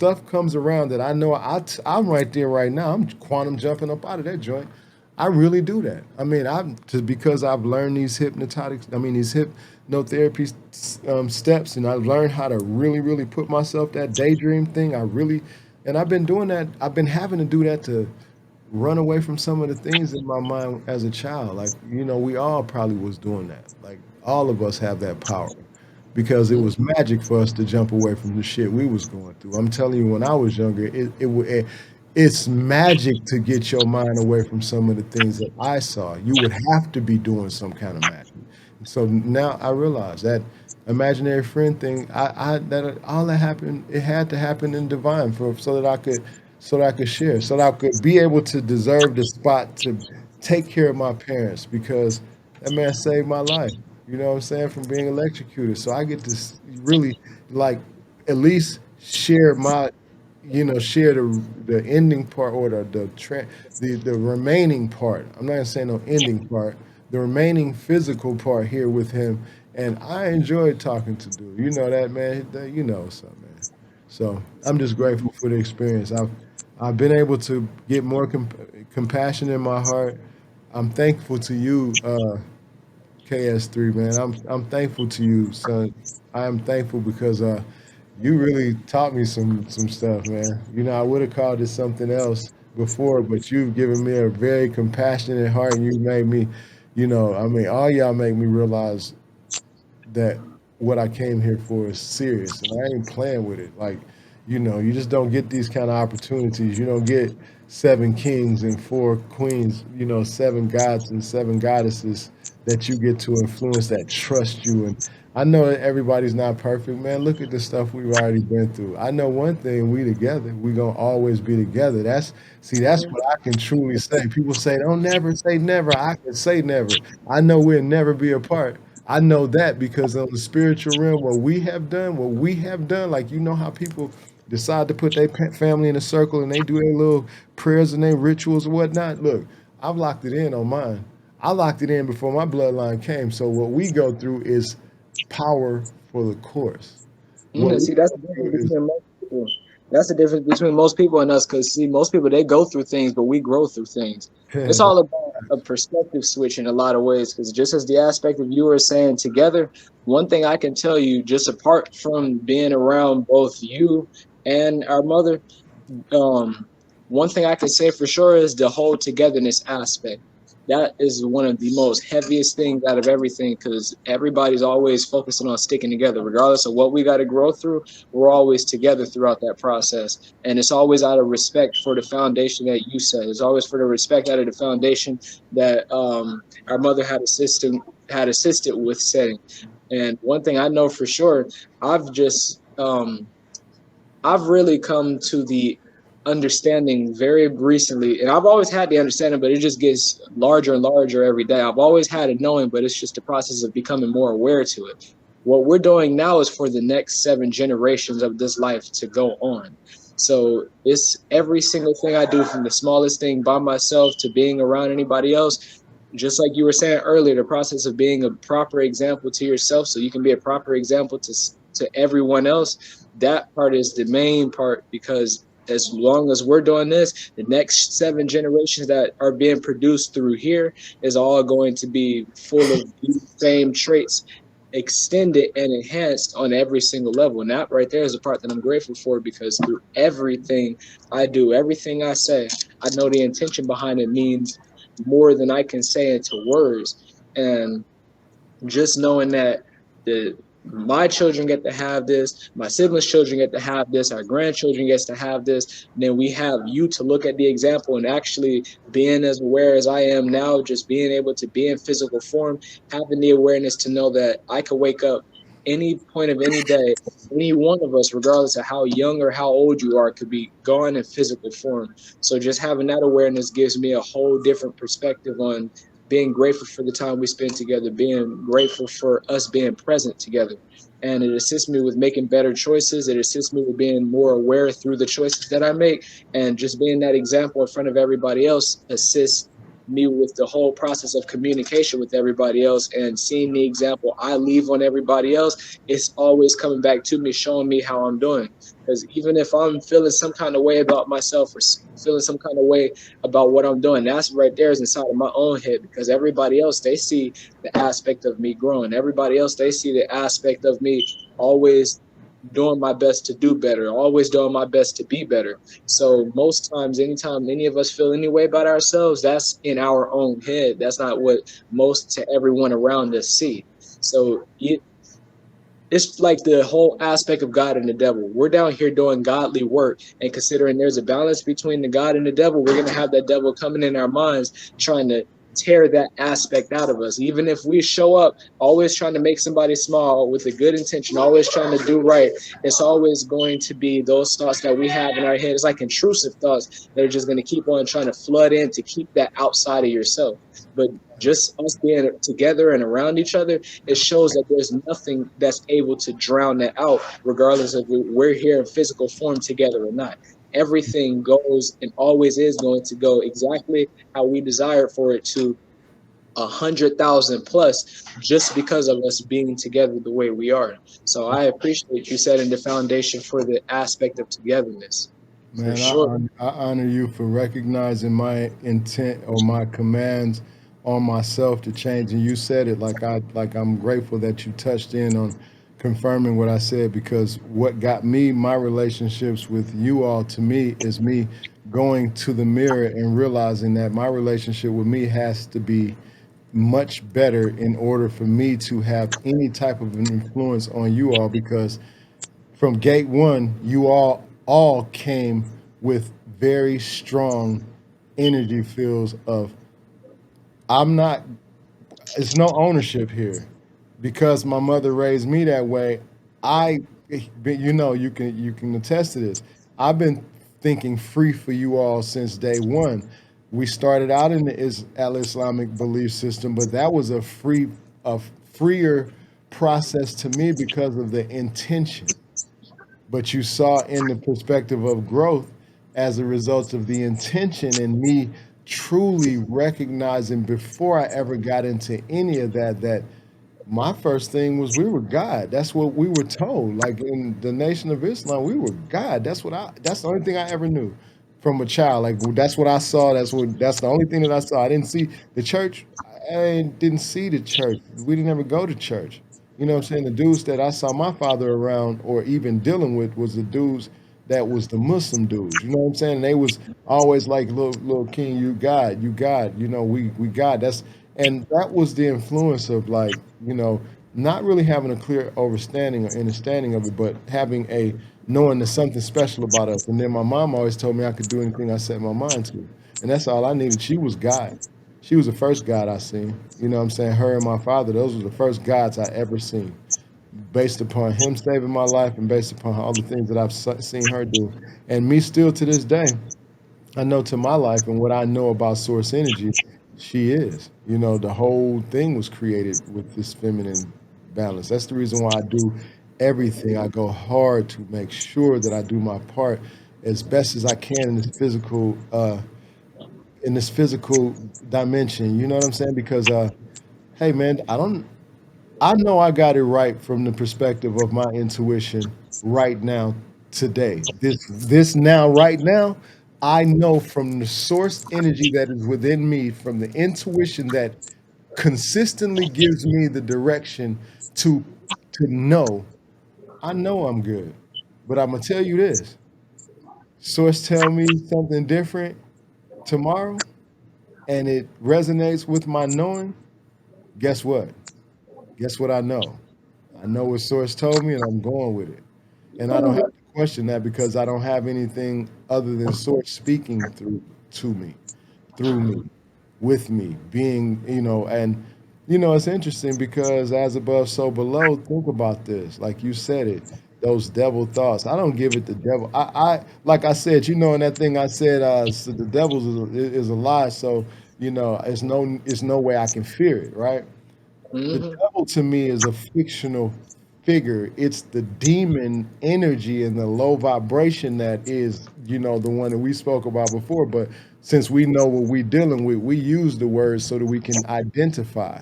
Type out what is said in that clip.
stuff comes around that I know I'm right there right now. I'm quantum jumping up out of that joint. I really do that. I mean, I'm just because I've learned these these hypnotherapy steps, and I've learned how to really, really put myself that daydream thing. And I've been doing that. I've been having to do that to run away from some of the things in my mind as a child. Like, we all probably was doing that. Like, all of us have that power because it was magic for us to jump away from the shit we was going through. I'm telling you, when I was younger, it's magic to get your mind away from some of the things that I saw. You would have to be doing some kind of magic. So now I realize that imaginary friend thing. That all that happened. It had to happen in divine so that I could share, so that I could be able to deserve the spot to take care of my parents because that man saved my life. You know what I'm saying? From being electrocuted. So I get to really like at least share share the ending part or the remaining part. I'm not gonna say no ending part. The remaining physical part here with him, and I enjoyed talking to dude. You know that man. You know something, man. So I'm just grateful for the experience. I've been able to get more compassion in my heart. I'm thankful to you, KS3, man. I'm thankful to you, son. I am thankful because you really taught me some stuff, man. I would have called it something else before, but you've given me a very compassionate heart, and you made me, I mean, all y'all make me realize that what I came here for is serious, and I ain't playing with it. Like, you just don't get these kind of opportunities. You don't get seven kings and four queens. Seven gods and seven goddesses that you get to influence that trust you. And I know that everybody's not perfect, man. Look at the stuff we've already been through. I know one thing: we together. We gonna always be together. That's what I can truly say. People say don't never say never. I can say never. I know we'll never be apart. I know that because on the spiritual realm, what we have done, like how people decide to put their family in a circle and they do their little prayers and their rituals and whatnot. Look, I've locked it in on mine. I locked it in before my bloodline came. So what we go through is power for the course. What we See, that's the go through difference is between most people. That's the difference between most people and us. Because see, most people they go through things, but we grow through things. It's all about a perspective switch in a lot of ways. Because just as the aspect of you were saying together, one thing I can tell you, just apart from being around both you and our mother, um, one thing I can say for sure is the whole togetherness aspect. That is one of the most heaviest things out of everything because everybody's always focusing on sticking together. Regardless of what we got to grow through, we're always together throughout that process. And it's always out of respect for the foundation that you said. It's always for the respect out of the foundation that our mother had assisted with setting. And one thing I know for sure, I've just I've really come to the understanding very recently, and I've always had the understanding, but it just gets larger and larger every day. I've always had it knowing, but it's just the process of becoming more aware to it. What we're doing now is for the next 7 generations of this life to go on. So it's every single thing I do, from the smallest thing by myself to being around anybody else. Just like you were saying earlier, the process of being a proper example to yourself, so you can be a proper example to everyone else. That part is the main part because as long as we're doing this, the next 7 generations that are being produced through here is all going to be full of these same traits extended and enhanced on every single level. And that right there is the part that I'm grateful for because through everything I do, everything I say, I know the intention behind it means more than I can say into words. And just knowing that the my children get to have this, my siblings' children get to have this, our grandchildren gets to have this, and then we have you to look at the example and actually being as aware as I am now, just being able to be in physical form, having the awareness to know that I could wake up any point of any day, any one of us, regardless of how young or how old you are, could be gone in physical form. So just having that awareness gives me a whole different perspective on being grateful for the time we spend together, being grateful for us being present together. And it assists me with making better choices. It assists me with being more aware through the choices that I make. And just being that example in front of everybody else assists me with the whole process of communication with everybody else and seeing the example I leave on everybody else, it's always coming back to me, showing me how I'm doing. Because even if I'm feeling some kind of way about myself or feeling some kind of way about what I'm doing, that's right there is inside of my own head. Because everybody else, they see the aspect of me growing. Everybody else, they see the aspect of me always doing my best to do better, always doing my best to be better. So most times, anytime any of us feel any way about ourselves, that's in our own head. That's not what most to everyone around us see. So it's like the whole aspect of God and the devil. We're down here doing godly work, and considering there's a balance between the God and the devil, we're gonna have that devil coming in our minds, trying to tear that aspect out of us. Even if we show up always trying to make somebody smile with a good intention, always trying to do right, it's always going to be those thoughts that we have in our head. It's like intrusive thoughts that are just going to keep on trying to flood in to keep that outside of yourself. But just us being together and around each other, it shows that there's nothing that's able to drown that out, regardless of if we're here in physical form together or not. Everything goes and always is going to go exactly how we desire for it to, 100,000 plus, just because of us being together the way we are. So I appreciate you setting the foundation for the aspect of togetherness, for Man, sure. I honor you for recognizing my intent or my commands on myself to change. And you said it like I'm grateful that you touched in on confirming what I said, because what got me my relationships with you all to me is me going to the mirror and realizing that my relationship with me has to be much better in order for me to have any type of an influence on you all, because from gate one, you all came with very strong energy feels of I'm not. It's no ownership here, because my mother raised me that way. I, you can attest to this. I've been thinking free for you all since day one. We started out in the Islamic belief system, but that was a freer process to me because of the intention. But you saw in the perspective of growth as a result of the intention and me truly recognizing before I ever got into any of that, that my first thing was we were God. That's what we were told. Like in the Nation of Islam, we were God. That's the only thing I ever knew from a child. Like that's what I saw. That's the only thing that I saw. I didn't see the church. I didn't see the church. We didn't ever go to church. You know what I'm saying? The dudes that I saw my father around or even dealing with was the dudes that was the Muslim dudes. You know what I'm saying? And they was always like, little king, you God, we God. That was the influence of, like, not really having a clear understanding or understanding of it, but having a knowing there's something special about us. And then my mom always told me I could do anything I set my mind to. And that's all I needed. She was God. She was the first God I seen. You know what I'm saying? Her and my father, those were the first gods I ever seen, based upon him saving my life and based upon all the things that I've seen her do. And me still to this day, I know to my life and what I know about source energy, she is. The whole thing was created with this feminine balance. That's the reason why I do everything. I go hard to make sure that I do my part as best as I can in this physical dimension. You know what I'm saying? Because hey man, I know I got it right from the perspective of my intuition right now, today. This now, right now, I know from the source energy that is within me, from the intuition that consistently gives me the direction to know. I know I'm good. But I'm gonna tell you this. Source tell me something different tomorrow and it resonates with my knowing, guess what? Guess what I know? I know what source told me and I'm going with it. And I don't have to question that because I don't have anything other than source speaking to me, through me, with me, being, and it's interesting because as above, so below, think about this. Like you said it, those devil thoughts. I don't give it the devil. Like I said, in that thing I said, so the devil's is a lie. So, it's no way I can fear it, right? The Hmm. devil to me is a fictional. figure. It's the demon energy and the low vibration that is, the one that we spoke about before. But since we know what we're dealing with, we use the words so that we can identify.